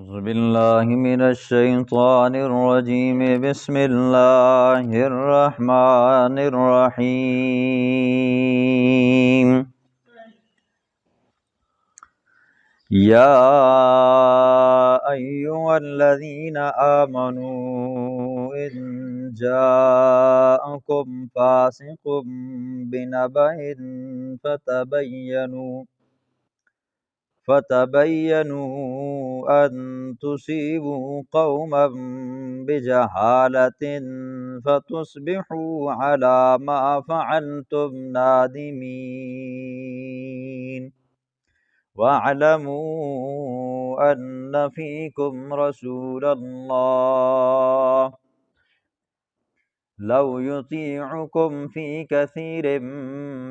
أعوذ بالله من الشيطان الرجيم بسم الله الرحمن الرحيم يا أيها الذين آمنوا إن جاءكم فاسق بنبأ فتبينوا أن تصيبوا قوما بجهالة فتصبحوا على ما فعلتم نادمين واعلموا أن فيكم رسول الله لو يطيعكم في كثير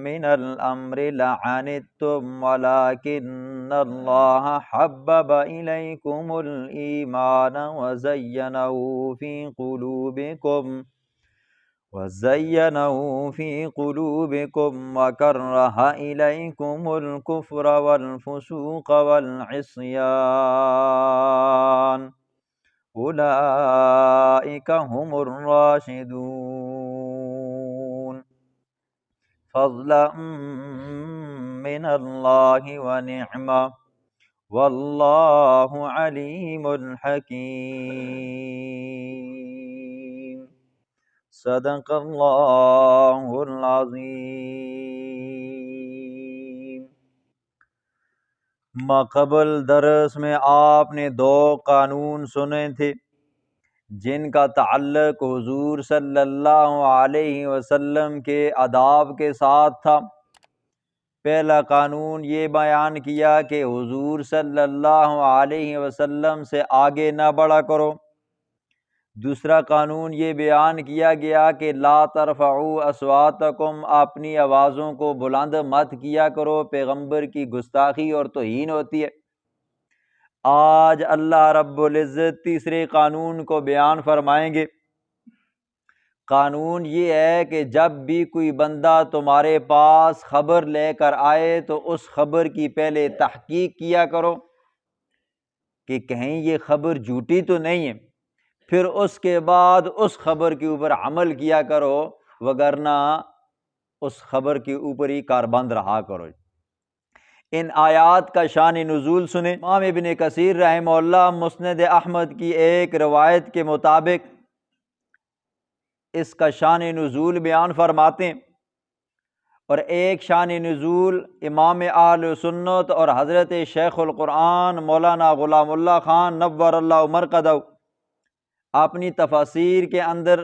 من الأمر لعنتم ولكن الله حبب إليكم الإيمان وزينه في قلوبكم وكره إليكم الكفر والفسوق والعصيان أولئك هم الراشدون فضلا من الله ونعمة والله عليم حكيم صدق اللہ العظیم۔ ماقبل درس میں آپ نے دو قانون سنے تھے جن کا تعلق حضور صلی اللہ علیہ وسلم کے آداب کے ساتھ تھا۔ پہلا قانون یہ بیان کیا کہ حضور صلی اللہ علیہ وسلم سے آگے نہ بڑھا کرو۔ دوسرا قانون یہ بیان کیا گیا کہ لا ترفعوا اصواتکم، اپنی آوازوں کو بلند مت کیا کرو، پیغمبر کی گستاخی اور توہین ہوتی ہے۔ آج اللہ رب العزت تیسرے قانون کو بیان فرمائیں گے۔ قانون یہ ہے کہ جب بھی کوئی بندہ تمہارے پاس خبر لے کر آئے تو اس خبر کی پہلے تحقیق کیا کرو کہ کہیں یہ خبر جھوٹی تو نہیں ہے، پھر اس کے بعد اس خبر کے اوپر عمل کیا کرو، وگرنہ اس خبر کے اوپر ہی کاربند رہا کرو۔ ان آیات کا شان نزول سنیں۔ امام ابن کثیر رحمہ اللہ مسند احمد کی ایک روایت کے مطابق اس کا شان نزول بیان فرماتے ہیں، اور ایک شان نزول امام اہل سنت اور حضرت شیخ القرآن مولانا غلام اللہ خان نور اللہ مرقدہ اپنی تفاسیر کے اندر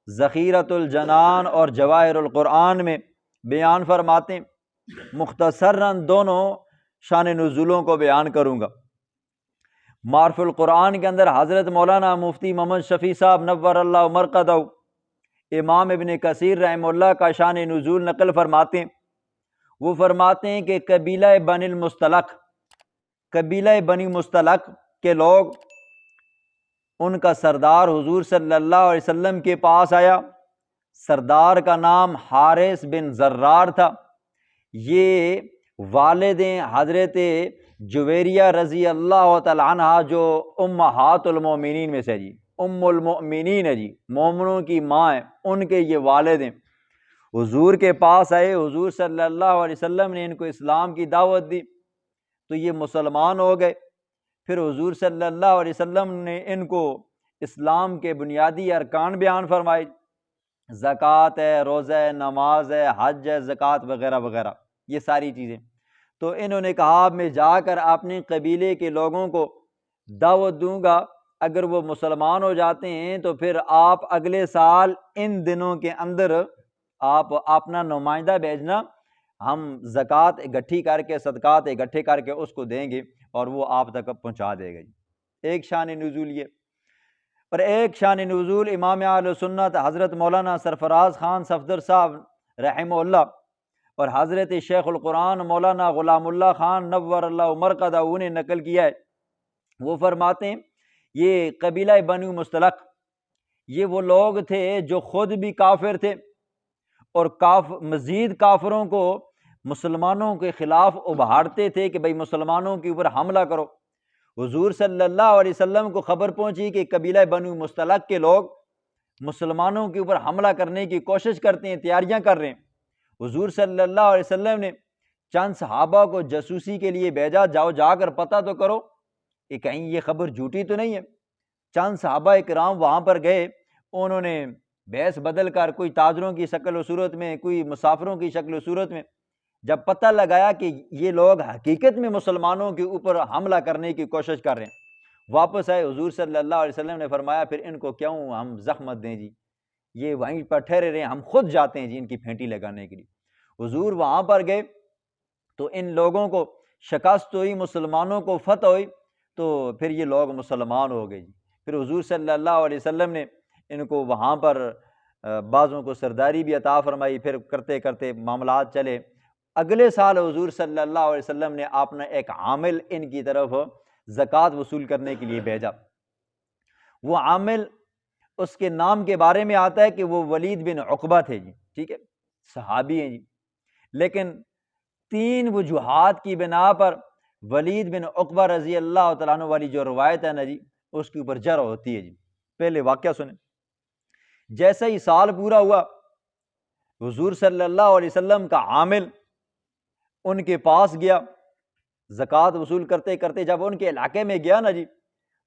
ذخیرۃ الجنان اور جواہر القرآن میں بیان فرماتے ہیں۔ مختصراً دونوں شان نزولوں کو بیان کروں گا۔ معرف القرآن کے اندر حضرت مولانا مفتی محمد شفیع صاحب نور اللہ مرقدہ امام ابن کثیر رحمہ اللہ کا شان نزول نقل فرماتے ہیں۔ وہ فرماتے ہیں کہ قبیلہ بنی مستلق کے لوگ، ان کا سردار حضور صلی اللہ علیہ وسلم کے پاس آیا۔ سردار کا نام حارث بن زرار تھا۔ یہ والد حضرت جویریہ رضی اللہ تعالی عنہ جو امہات المومنین میں سے جی ام المؤمنین ہے جی، مومنوں کی ماں ہیں، ان کے یہ والد ہیں۔ حضور کے پاس آئے، حضور صلی اللہ علیہ وسلم نے ان کو اسلام کی دعوت دی تو یہ مسلمان ہو گئے۔ پھر حضور صلی اللہ علیہ وسلم نے ان کو اسلام کے بنیادی ارکان بیان فرمائے، زکوٰۃ ہے، روزہ ہے، نماز ہے، حج ہے، زکوٰۃ وغیرہ وغیرہ، یہ ساری چیزیں۔ تو انہوں نے کہا میں جا کر اپنے قبیلے کے لوگوں کو دعوت دوں گا، اگر وہ مسلمان ہو جاتے ہیں تو پھر آپ اگلے سال ان دنوں کے اندر آپ اپنا نمائندہ بھیجنا، ہم زکوٰۃ اکٹھی کر کے، صدقات اکٹھے کر کے اس کو دیں گے اور وہ آپ تک پہنچا دے گا۔ ایک شان نزول یہ، اور ایک شان نزول امام اہل سنت حضرت مولانا سرفراز خان صفدر صاحب رحمہ اللہ اور حضرت شیخ القرآن مولانا غلام اللہ خان نور اللہ مرقدہ نے نقل کیا ہے۔ وہ فرماتے ہیں یہ قبیلہ بنو مستلق یہ وہ لوگ تھے جو خود بھی کافر تھے اور مزید کافروں کو مسلمانوں کے خلاف ابھارتے تھے کہ بھئی مسلمانوں کے اوپر حملہ کرو۔ حضور صلی اللہ علیہ وسلم کو خبر پہنچی کہ قبیلہ بنو مستلق کے لوگ مسلمانوں کے اوپر حملہ کرنے کی کوشش کرتے ہیں، تیاریاں کر رہے ہیں۔ حضور صلی اللہ علیہ وسلم نے چند صحابہ کو جاسوسی کے لیے بھیجا، جاؤ جا کر پتہ تو کرو کہ کہیں یہ خبر جھوٹی تو نہیں ہے۔ چند صحابہ کرام وہاں پر گئے، انہوں نے بھیس بدل کر، کوئی تاجروں کی شکل و صورت میں، کوئی مسافروں کی شکل و صورت میں، جب پتہ لگایا کہ یہ لوگ حقیقت میں مسلمانوں کے اوپر حملہ کرنے کی کوشش کر رہے ہیں، واپس آئے۔ حضور صلی اللہ علیہ وسلم نے فرمایا پھر ان کو کیوں ہم زحمت دیں جی، یہ وہیں پر ٹھہرے رہے، ہم خود جاتے ہیں جی ان کی پھینٹی لگانے کے لیے۔ حضور وہاں پر گئے تو ان لوگوں کو شکست ہوئی، مسلمانوں کو فتح ہوئی، تو پھر یہ لوگ مسلمان ہو گئے جی۔ پھر حضور صلی اللہ علیہ وسلم نے ان کو وہاں پر بعضوں کو سرداری بھی عطا فرمائی، پھر کرتے کرتے معاملات چلے۔ اگلے سال حضور صلی اللہ علیہ وسلم نے اپنا ایک عامل ان کی طرف زکوٰۃ وصول کرنے کے لیے بھیجا۔ وہ عامل، اس کے نام کے بارے میں آتا ہے کہ وہ ولید بن عقبہ تھے جی، ٹھیک ہے، صحابی ہیں جی، لیکن 3 وجوہات کی بنا پر ولید بن عقبہ رضی اللہ تعالیٰ عنہ والی جو روایت ہے نا جی، اس کے اوپر جرح ہوتی ہے جی۔ پہلے واقعہ سنیں۔ جیسے ہی سال پورا ہوا، حضور صلی اللہ علیہ وسلم کا عامل ان کے پاس گیا، زکوٰۃ وصول کرتے کرتے جب ان کے علاقے میں گیا نا جی،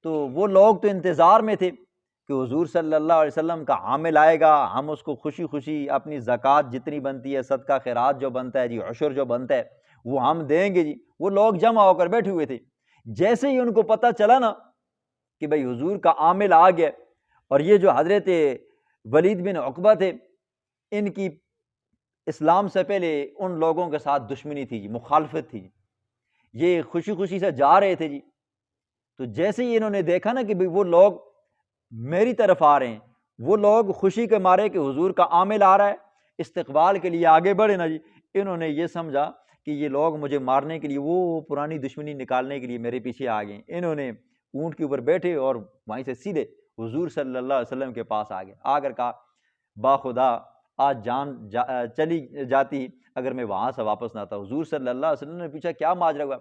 تو وہ لوگ تو انتظار میں تھے کہ حضور صلی اللہ علیہ وسلم کا عامل آئے گا، ہم اس کو خوشی خوشی اپنی زکوٰۃ جتنی بنتی ہے، صدقہ خیرات جو بنتا ہے جی، عشر جو بنتا ہے وہ ہم دیں گے جی۔ وہ لوگ جمع ہو کر بیٹھے ہوئے تھے۔ جیسے ہی ان کو پتہ چلا نا کہ بھئی حضور کا عامل آ گیا، اور یہ جو حضرت ولید بن عقبہ تھے، ان کی اسلام سے پہلے ان لوگوں کے ساتھ دشمنی تھی جی، مخالفت تھی جی، یہ خوشی خوشی سے جا رہے تھے جی، تو جیسے ہی انہوں نے دیکھا نا کہ بھئی وہ لوگ میری طرف آ رہے ہیں، وہ لوگ خوشی کے مارے کہ حضور کا عامل آ رہا ہے، استقبال کے لیے آگے بڑھے نا جی، انہوں نے یہ سمجھا کہ یہ لوگ مجھے مارنے کے لیے، وہ پرانی دشمنی نکالنے کے لیے میرے پیچھے آ گئے۔ انہوں نے اونٹ کے اوپر بیٹھے اور وہیں سے سیدھے حضور صلی اللہ علیہ وسلم کے پاس آ گئے، آ کر کہا باخدا آج جان چلی جاتی اگر میں وہاں سے واپس نہ آتا۔ حضور صلی اللہ علیہ وسلم نے پوچھا کیا ماجرا ہوا؟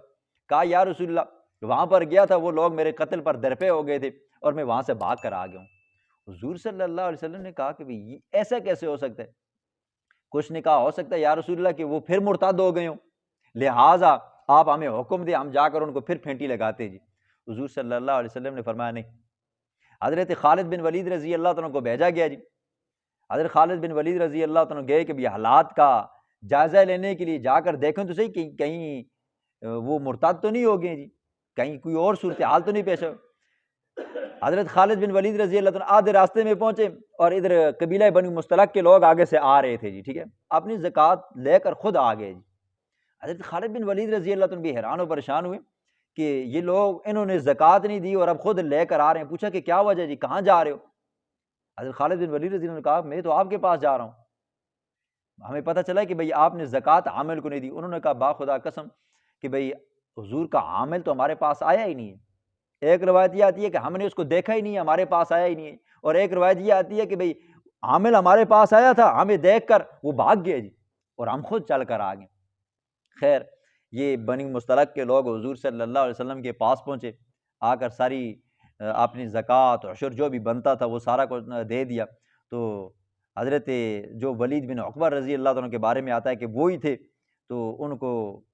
کہا یا رسول اللہ، وہاں پر گیا تھا، وہ لوگ میرے قتل پر درپے ہو گئے تھے اور میں وہاں سے بھاگ کر آ گیا ہوں۔ حضور صلی اللہ علیہ وسلم نے کہا کہ بھئی ایسا کیسے ہو سکتا ہے؟ کچھ نے کہا ہو سکتا ہے یا رسول اللہ کہ وہ پھر مرتد ہو گئے ہوں، لہٰذا آپ ہمیں حکم دیں، ہم جا کر ان کو پھر پھینٹی لگاتے جی۔ حضور صلی اللہ علیہ وسلم نے فرمایا نہیں۔ حضرت خالد بن ولید رضی اللہ تعالیٰ کو بھیجا گیا جی۔ حضرت خالد بن ولید رضی اللہ تعالیٰ گئے کہ بھی حالات کا جائزہ لینے کے لیے، جا کر دیکھیں تو صحیح کہ کہیں وہ مرتد تو نہیں ہو گئے جی، کہیں کوئی اور صورتحال تو نہیں پیش ہو۔ حضرت خالد بن ولید رضی اللہ تعالیٰ آدھے راستے میں پہنچے اور ادھر قبیلہ بنو مستلق کے لوگ آگے سے آ رہے تھے جی، ٹھیک ہے، اپنی زکوٰۃ لے کر خود آ گئے جی۔ حضرت خالد بن ولید رضی اللہ تعالیٰ بھی حیران و پریشان ہوئے کہ یہ لوگ، انہوں نے زکوٰۃ نہیں دی اور اب خود لے کر آ رہے ہیں۔ پوچھا کہ کیا وجہ جی، کہاں جا رہے ہو؟ حضرت خالد بن ولید رضی اللہ عنہ نے کہا میں تو آپ کے پاس جا رہا ہوں، ہمیں پتہ چلا کہ بھئی آپ نے زکوٰۃ عامل کو نہیں دی۔ انہوں نے کہا باخدا قسم کہ بھئی حضور کا عامل تو ہمارے پاس آیا ہی نہیں ہے۔ ایک روایت یہ آتی ہے کہ ہم نے اس کو دیکھا ہی نہیں ہے، ہمارے پاس آیا ہی نہیں ہے، اور ایک روایت یہ آتی ہے کہ بھئی عامل ہمارے پاس آیا تھا، ہمیں دیکھ کر وہ بھاگ گئے جی اور ہم خود چل کر آ گئے۔ خیر، یہ بنی مستلق کے لوگ حضور صلی اللہ علیہ وسلم کے پاس پہنچے، آ کر ساری اپنی زکوٰۃ عشر جو بھی بنتا تھا وہ سارا کچھ دے دیا۔ تو حضرت جو ولید بن عقبہ رضی اللہ عنہ کے بارے میں آتا ہے کہ وہی تھے، تو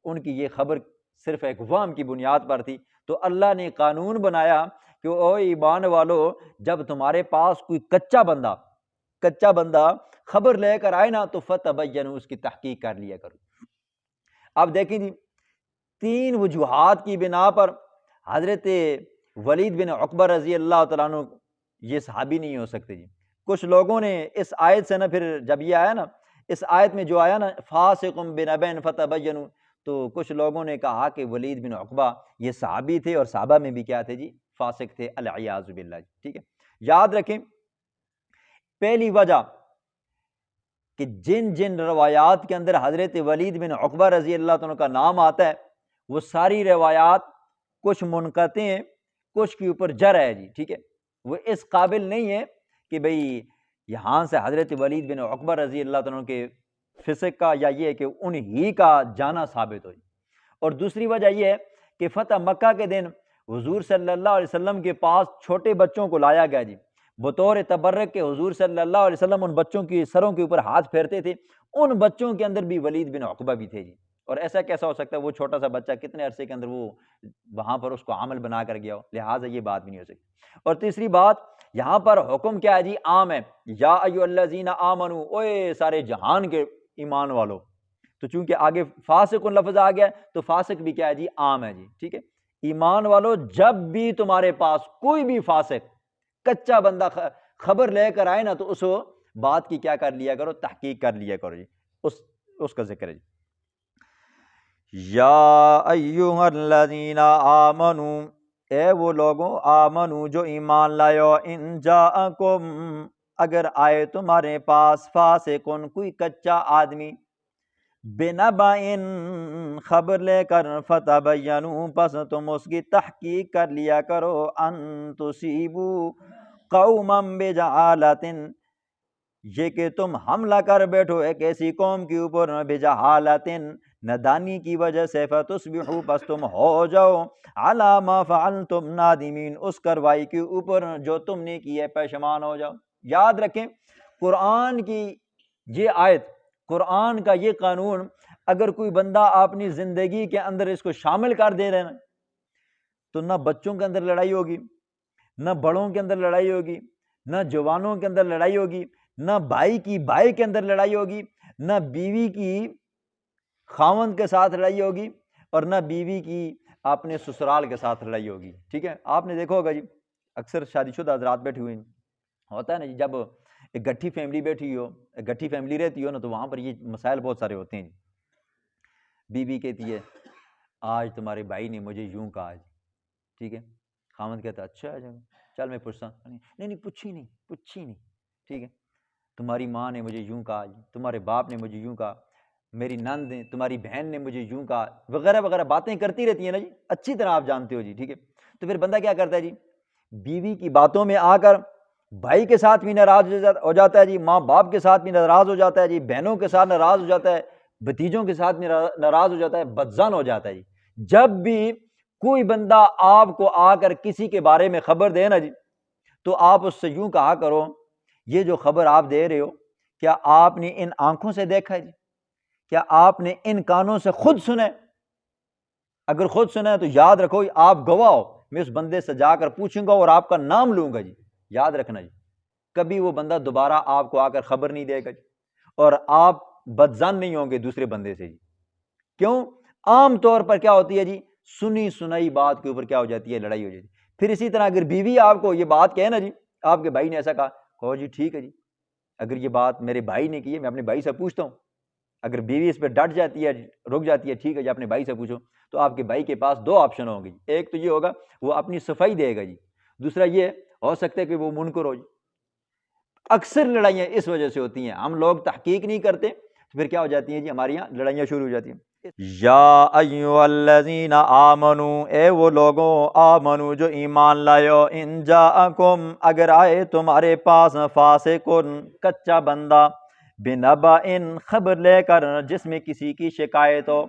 ان کی یہ خبر صرف ایک وہم کی بنیاد پر تھی، تو اللہ نے قانون بنایا کہ او ایمان والو، جب تمہارے پاس کوئی کچا بندہ خبر لے کر آئے نا تو فتبینوا، اس کی تحقیق کر لیا کرو۔ اب دیکھیں جی، 3 وجوہات کی بنا پر حضرت ولید بن عقبہ رضی اللہ تعالیٰ عنہ یہ صحابی نہیں ہو سکتے جی۔ کچھ لوگوں نے اس آیت سے نا، پھر جب یہ آیا نا، اس آیت میں جو آیا نا فاسق بنبأ فتبینوا، تو کچھ لوگوں نے کہا کہ ولید بن عقبہ یہ صحابی تھے، اور صحابہ میں بھی کیا تھے جی، فاسق تھے، العیاذ باللہ جی، ٹھیک ہے۔ یاد رکھیں، پہلی وجہ کہ جن روایات کے اندر حضرت ولید بن عقبہ رضی اللہ عنہ کا نام آتا ہے، وہ ساری روایات کچھ منقطع ہیں، کچھ کے اوپر جرح ہے جی، ٹھیک ہے، وہ اس قابل نہیں ہے کہ بھئی یہاں سے حضرت ولید بن عقبہ رضی اللہ عنہ کے فسق کا یا یہ کہ انہی کا جانا ثابت ہو جائے۔ اور دوسری وجہ یہ ہے کہ فتح مکہ کے دن حضور صلی اللہ علیہ وسلم کے پاس چھوٹے بچوں کو لایا گیا جی، بطور تبرک کے حضور صلی اللہ علیہ وسلم ان بچوں کی سروں کے اوپر ہاتھ پھیرتے تھے۔ ان بچوں کے اندر بھی ولید بن عقبہ بھی تھے جی، اور ایسا کیسا ہو سکتا ہے وہ چھوٹا سا بچہ کتنے عرصے کے اندر وہ وہاں پر اس کو عمل بنا کر گیا ہو، لہٰذا یہ بات بھی نہیں ہو سکتی۔ اور تیسری بات، یہاں پر حکم کیا ہے جی؟ عام ہے، یا ایھا الذین آمنو، اوے سارے جہان کے ایمان والو۔ تو چونکہ آگے فاسق لفظ آ گیا تو فاسق بھی کیا ہے جی؟ عام ہے جی، ٹھیک ہے۔ ایمان والو، جب بھی تمہارے پاس کوئی بھی فاسق کچا بندہ خبر لے کر آئے نا تو اس بات کی کیا کر لیا کرو؟ تحقیق کر لیا کرو جی، اس کا ذکر ہے جی۔ یا ایھا الذین آمنو، اے وہ لوگوں، آمنو جو ایمان لائے، ان جاءکم، اگر آئے تمہارے پاس، فاسقن کوئی کچا آدمی، بنبأٍ خبر لے کر، فتبینوا پس تم اس کی تحقیق کر لیا کرو، ان تصیبوا قوما بجہالۃ، یہ کہ تم حملہ کر بیٹھو ایک ایسی قوم کے اوپر، بجہالۃ نادانی کی وجہ سے، فتصبحوا پس تم ہو جاؤ، علی ما فعلتم نادمین، اس کاروائی کے اوپر جو تم نے کی ہے پشیمان ہو جاؤ۔ یاد رکھیں، قرآن کی یہ آیت، قرآن کا یہ قانون، اگر کوئی بندہ اپنی زندگی کے اندر اس کو شامل کر دے رہے نا تو نہ بچوں کے اندر لڑائی ہوگی، نہ بڑوں کے اندر لڑائی ہوگی، نہ جوانوں کے اندر لڑائی ہوگی، نہ بھائی کی بھائی کے اندر لڑائی ہوگی، نہ بیوی کی خاوند کے ساتھ لڑائی ہوگی، اور نہ بیوی کی اپنے سسرال کے ساتھ لڑائی ہوگی، ٹھیک ہے۔ آپ نے دیکھا ہوگا جی، اکثر شادی شدہ حضرات بیٹھے ہوئے ہیں، ہوتا ہے نا جی، جب ایک گٹھی فیملی بیٹھی ہو، ایک گٹھی فیملی رہتی ہو نا، تو وہاں پر یہ مسائل بہت سارے ہوتے ہیں جی۔ بیوی کہتی ہے آج تمہارے بھائی نے مجھے یوں کہا جی، ٹھیک ہے۔ خاوند کہتا ہے اچھا چل میں پوچھتا ہوں، نہیں پوچھی نہیں، ٹھیک ہے۔ تمہاری ماں نے مجھے یوں کہا جی، تمہارے باپ نے مجھے یوں کہا، میری نند نے، تمہاری بہن نے مجھے یوں کہا، وغیرہ وغیرہ باتیں کرتی رہتی ہیں نا جی، اچھی طرح آپ جانتے ہو جی، ٹھیک ہے۔ تو پھر بندہ کیا کرتا ہے جی؟ بیوی کی باتوں میں آ کر بھائی کے ساتھ بھی ناراض ہو جاتا ہے جی، ماں باپ کے ساتھ بھی ناراض ہو جاتا ہے جی، بہنوں کے ساتھ ناراض ہو جاتا ہے، بھتیجوں کے ساتھ بھی ناراض ہو جاتا ہے، بدظن ہو جاتا ہے جی۔ جب بھی کوئی بندہ آپ کو آ کر کسی کے بارے میں خبر دے نا جی، تو آپ اس سے یوں کہا کرو، یہ جو خبر آپ دے رہے ہو، کیا آپ نے ان آنکھوں سے دیکھا ہے جی؟ کیا آپ نے ان کانوں سے خود سنے؟ اگر خود سنا ہے تو یاد رکھو آپ گواہ ہو، میں اس بندے سے جا کر پوچھوں گا اور آپ کا نام لوں گا جی، یاد رکھنا جی۔ کبھی وہ بندہ دوبارہ آپ کو آ کر خبر نہیں دے گا جی، اور آپ بدظن نہیں ہوں گے دوسرے بندے سے جی۔ کیوں؟ عام طور پر کیا ہوتی ہے جی؟ سنی سنائی بات کے اوپر کیا ہو جاتی ہے؟ لڑائی ہو جاتی ہے۔ پھر اسی طرح اگر بیوی آپ کو یہ بات کہے نا جی، آپ کے بھائی نے ایسا کہا، کہو جی ٹھیک ہے جی، اگر یہ بات میرے بھائی نے کی ہے میں اپنے بھائی سے پوچھتا ہوں۔ اگر بیوی اس پہ ڈٹ جاتی ہے، رک جاتی ہے، ٹھیک ہے جی اپنے بھائی سے پوچھو، تو آپ کے بھائی کے پاس دو آپشن ہوں گے جی۔ ایک تو یہ ہوگا وہ اپنی صفائی دے گا جی، دوسرا یہ ہو سکتا ہے کہ وہ منکر ہو جی۔ اکثر لڑائیاں اس وجہ سے ہوتی ہیں، ہم لوگ تحقیق نہیں کرتے تو پھر کیا ہو جاتی ہیں جی؟ ہمارے یہاں لڑائیاں شروع ہو جاتی ہیں۔ یا ایھا الذین آمنو، اے وہ لوگوں، آمنو جو ایمان لائے، ان جاءکم اگر آئے تمہارے پاس، فاسقن کچا بندہ، بنبأٍ خبر لے کر جس میں کسی کی شکایت ہو،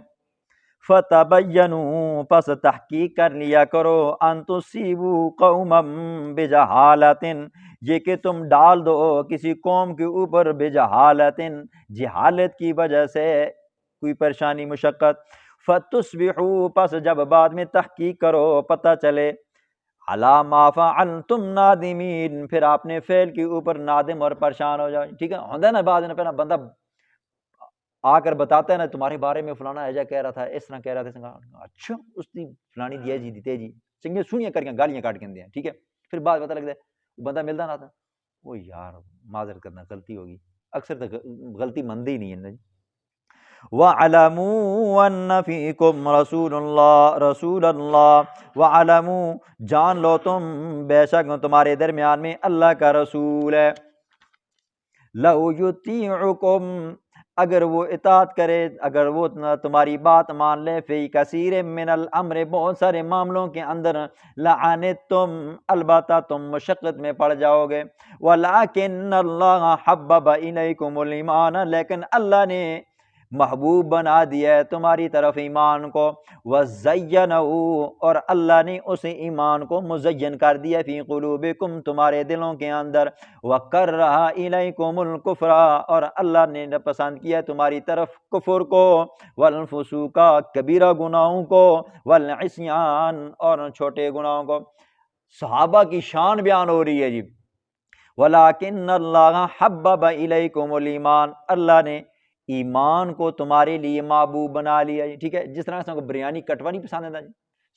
فتبینوا پس تحقیق کر لیا کرو، ان تصیبوا قوما بجہالۃ، یہ کہ تم ڈال دو کسی قوم کے اوپر، بجہالۃ جہالت کی وجہ سے کوئی پریشانی مشقت، فتصبحوا پس جب بعد میں تحقیق کرو پتہ چلے، علی ما فعلتم نادمین پھر آپ نے فعل کے اوپر نادم اور پریشان ہو جائے، ٹھیک ہے۔ ہوتا ہے نا بعض پہنا بندہ آ کر بتاتا ہے نا تمہارے بارے میں فلانا ایجا کہہ رہا تھا، اس طرح کہہ رہا تھا، اچھا اس دی فلانی دیا جی دیتے جی، چنگے سنیاں کر کے گالیاں کاٹ کے دیا، ٹھیک ہے۔ پھر بعد پتہ لگتا ہے وہ بندہ ملتا نہ تھا، وہ یار معذرت کرنا غلطی ہوگی، اکثر تو غلطی مندی ہی نہیں ہے نا جی۔ وَاعْلَمُوا أَنَّ فِيكُمْ رسول اللہ، وَاعْلَمُوا جان لو تم بے شک تمہارے درمیان میں اللہ کا رسول ہے، لَوْ يُطِيعُكُمْ اگر وہ اطاعت کرے، اگر وہ تمہاری بات مان لے، فی کثیر من الامر بہت سارے معاملوں کے اندر، لعنتم البتہ تم مشقت میں پڑ جاؤ گے، ولیکن اللہ حبب الیکم الایمان لیکن اللہ نے محبوب بنا دیا ہے تمہاری طرف ایمان کو، وَزَيَّنَهُ اور اللہ نے اس ایمان کو مزین کر دیا فی قلوبکم تمہارے دلوں کے اندر، وَكَرَّهَ إِلَيْكُمُ الْكُفْرَ اور اللہ نے پسند کیا تمہاری طرف کفر کو، والفسوق کبیرہ گناہوں کو، والعصیان اور چھوٹے گناہوں کو۔ صحابہ کی شان بیان ہو رہی ہے جی، وَلَٰكِنَّ اللَّهَ حَبَّبَ إِلَيْكُمُ الْإِيمَانَ اللہ نے ایمان کو تمہارے لیے محبوب بنا لیا جی، ٹھیک ہے۔ جس طرح سے کو بریانی کٹوا نہیں پسند تھا جی،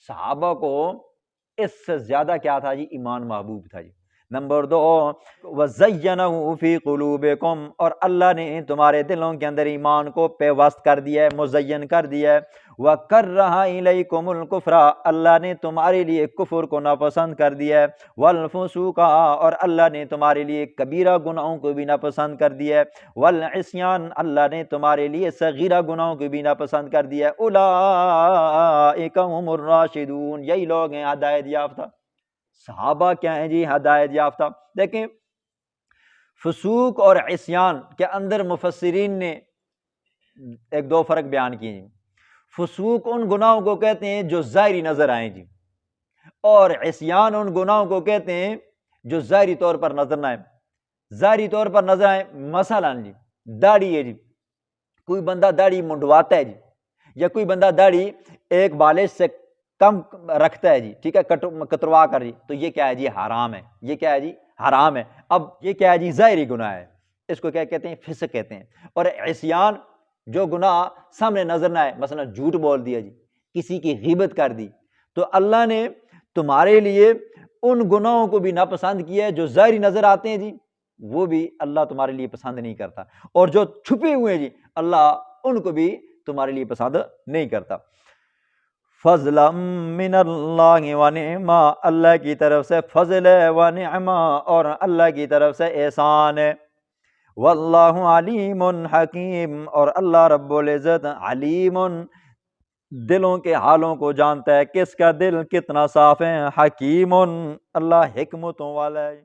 صحابہ کو اس سے زیادہ کیا تھا جی، ایمان محبوب تھا جی۔ نمبر 2، وَزَيَّنَهُ فِي قُلُوبِكُمْ اور اللہ نے تمہارے دلوں کے اندر ایمان کو پیوست کر دیا ہے، مزین کر دیا ہے، وَكَرَّهَ إِلَيْكُمُ الْكُفْرَ اللہ نے تمہارے لیے کفر کو ناپسند کر دیا ہے، وَالْفُسُوقَ اور اللہ نے تمہارے لیے کبیرہ گناہوں کو بھی ناپسند کر دیا ہے، وَالْعِصْيَانَ اللہ نے تمہارے لیے صغیرہ گناہوں کو بھی ناپسند کر دیا ہے۔ أُولَٰئِكَ هُمُ الرَّاشِدُونَ یہی لوگ ہیں ہدایت یافتہ۔ صحابہ کیا ہیں جی، ہدایت یافتہ۔ دیکھیں فسوق اور عصیان کے اندر مفسرین نے ایک دو فرق بیان کیے ہیں۔ فسوق ان گناہوں کو کہتے ہیں جو ظاہری نظر آئیں جی، اور عصیان ان گناہوں کو کہتے ہیں جو ظاہری طور پر نظر نہ آئیں۔ ظاہری طور پر نظر آئیں مثلاً جی داڑھی ہے جی، کوئی بندہ داڑھی منڈواتا ہے جی، یا کوئی بندہ داڑھی ایک بالش سے کم رکھتا ہے جی، ٹھیک ہے، کتروا کر جی، تو یہ کیا ہے جی، حرام ہے۔ یہ کیا ہے جی، حرام ہے۔ اب یہ کیا ہے جی، ظاہری گناہ ہے، اس کو کیا کہتے ہیں، فسق کہتے ہیں۔ اور عصیان جو گناہ سامنے نظر نہ آئے، مثلا جھوٹ بول دیا جی، کسی کی غیبت کر دی، تو اللہ نے تمہارے لیے ان گناہوں کو بھی ناپسند کیا ہے جو ظاہری نظر آتے ہیں جی، وہ بھی اللہ تمہارے لیے پسند نہیں کرتا، اور جو چھپے ہوئے ہیں جی اللہ ان کو بھی تمہارے لیے پسند نہیں کرتا۔ فضلا من اللہ و نعما اللہ کی طرف سے فضل ہے، و نعما اور اللہ کی طرف سے احسان ہے، واللہ علیم حکیم اور اللہ رب العزت علیم دلوں کے حالوں کو جانتا ہے، کس کا دل کتنا صاف ہے، حکیم اللہ حکمتوں والا ہے۔